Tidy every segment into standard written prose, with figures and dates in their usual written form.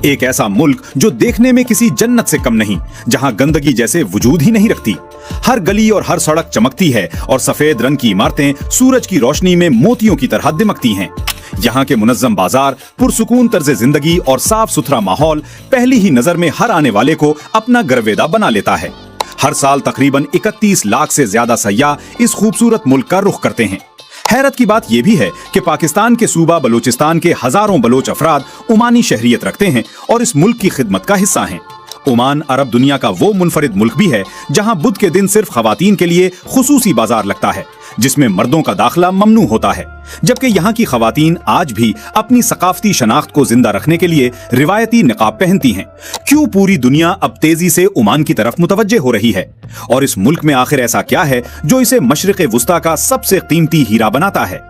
एक ऐसा मुल्क जो देखने में किसी जन्नत से कम नहीं, जहां गंदगी जैसे वजूद ही नहीं रखती। हर गली और हर सड़क चमकती है और सफेद रंग की इमारतें सूरज की रोशनी में मोतियों की तरह दिमकती हैं। यहाँ के मुनज्जम बाजार, पुरसुकून तर्ज जिंदगी और साफ सुथरा माहौल पहली ही नजर में हर आने वाले को अपना गर्वेदा बना लेता है। हर साल तकरीबन 31 लाख से ज्यादा सयाह इस खूबसूरत मुल्क का रुख करते हैं। हैरत की बात यह भी है कि पाकिस्तान के सूबा बलूचिस्तान के हजारों बलोच अफराद ओमानी शहरियत रखते हैं और इस मुल्क की खिदमत का हिस्सा हैं। ओमान अरब दुनिया का वो मुनफरिद मुल्क भी है जहां बुध के दिन सिर्फ खवातीन के लिए खुसूसी बाजार लगता है, जिसमें मर्दों का दाखिला ममनू होता है, जबकि यहाँ की खवातीन आज भी अपनी सकाफती शनाख्त को जिंदा रखने के लिए रिवायती निकाब पहनती हैं। क्यों पूरी दुनिया अब तेजी से ओमान की तरफ मुतवज्जे हो रही है, और इस मुल्क में आखिर ऐसा क्या है जो इसे मशरिक़ वुस्ता का सबसे कीमती हीरा बनाता है?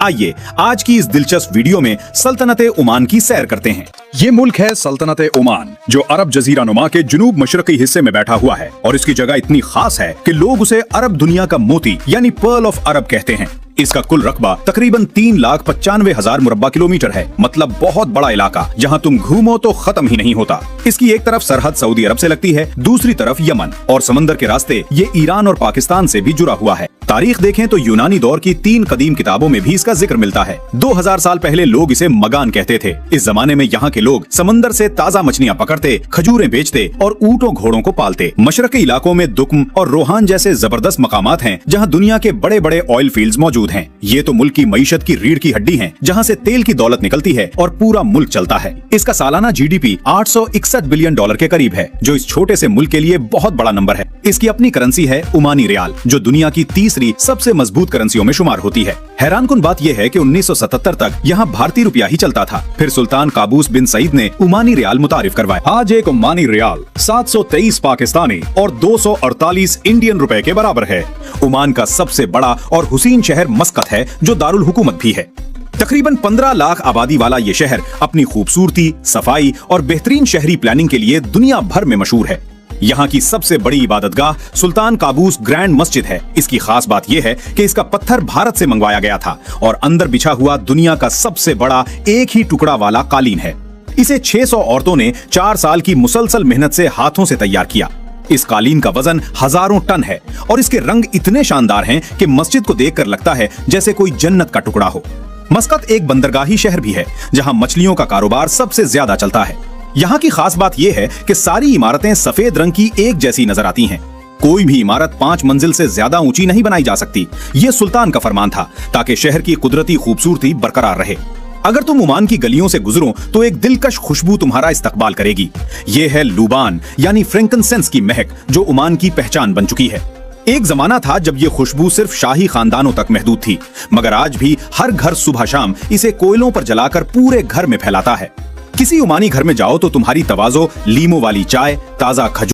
आइए आज की इस दिलचस्प वीडियो में सल्तनत ओमान की सैर करते हैं। ये मुल्क है सल्तनत ओमान, जो अरब जजीरा नुमा के जुनूब मशरकी हिस्से में बैठा हुआ है, और इसकी जगह इतनी खास है कि लोग उसे अरब दुनिया का मोती यानी पर्ल ऑफ अरब कहते हैं। इसका कुल रकबा तकरीबन 3,95,000 मुरब्बा किलोमीटर है, मतलब बहुत बड़ा इलाका जहां तुम घूमो तो खत्म ही नहीं होता। इसकी एक तरफ सरहद सऊदी अरब से लगती है, दूसरी तरफ यमन, और समंदर के रास्ते ये ईरान और पाकिस्तान से भी जुड़ा हुआ है। तारीख देखें तो यूनानी दौर की 3 कदीम किताबों में भी इसका जिक्र मिलता है। 2000 साल पहले लोग इसे मगान कहते थे। इस जमाने में यहाँ के लोग समंदर से ताजा मछलियाँ पकड़ते, खजूरें बेचते और ऊँटों घोड़ों को पालते। मशरकी इलाकों में दुक्म और रोहान जैसे जबरदस्त मकामात हैं जहाँ दुनिया के बड़े बड़े ऑयल फील्ड्स मौजूद हैं। ये तो मुल्क की मईशत की रीढ़ की हड्डी हैं, जहाँ से तेल की दौलत निकलती है और पूरा मुल्क चलता है। इसका सालाना GDP 861 बिलियन डॉलर के करीब है, जो इस छोटे से मुल्क के लिए बहुत बड़ा नंबर है। इसकी अपनी करेंसी है ओमानी रियाल, जो दुनिया की तीसरी सबसे मजबूत करेंसियों में शुमार होती है। हैरानकुन बात यह है कि 1977 तक यहाँ भारतीय रुपया ही चलता था। फिर सुल्तान काबूस बिन सईद ने ओमानी रियाल मुतारिफ करवाया। आज एक ओमानी रियाल 723 पाकिस्तानी और 248 इंडियन रुपए के बराबर है। ओमान का सबसे बड़ा और हुसीन शहर मस्कत है, जो दारुल हुकूमत भी है। तकरीबन 15 लाख आबादी वाला ये शहर अपनी खूबसूरती, सफाई और बेहतरीन शहरी प्लानिंग के लिए दुनिया भर में मशहूर है। यहाँ की सबसे बड़ी इबादतगाह सुल्तान काबूस ग्रैंड मस्जिद है। इसकी खास बात यह है कि इसका पत्थर भारत से मंगवाया गया था और अंदर बिछा हुआ दुनिया का सबसे बड़ा एक ही टुकड़ा वाला कालीन है। इसे 600 औरतों ने 4 साल की मुसलसल मेहनत से हाथों से तैयार किया। इस कालीन का वजन हजारों टन है और इसके रंग इतने शानदार हैं कि मस्जिद को देखकर लगता है जैसे कोई जन्नत का टुकड़ा हो। मस्कत एक बंदरगाही शहर भी है, जहाँ मछलियों का कारोबार सबसे ज्यादा चलता है। यहाँ की खास बात यह है कि सारी इमारतें सफेद रंग की एक जैसी नजर आती हैं। कोई भी इमारत 5 मंजिल से ज्यादा ऊंची नहीं बनाई जा सकती। ये सुल्तान का फरमान था, ताकि शहर की कुदरती खूबसूरती बरकरार रहे। अगर तुम ओमान की गलियों से गुजरो तो एक दिलकश खुशबू तुम्हारा इस्तकबाल करेगी। ये है लुबान यानी फ्रैंकिनसेंस की महक, जो ओमान की पहचान बन चुकी है। एक जमाना था जब ये खुशबू सिर्फ शाही खानदानों तक महदूद थी, मगर आज भी हर घर सुबह शाम इसे कोयलों पर जलाकर पूरे घर में फैलाता है। किसी ओमानी घर में जाओ तो तुम्हारी तवाज़ो लीमो वाली चाय, ताजा खजूर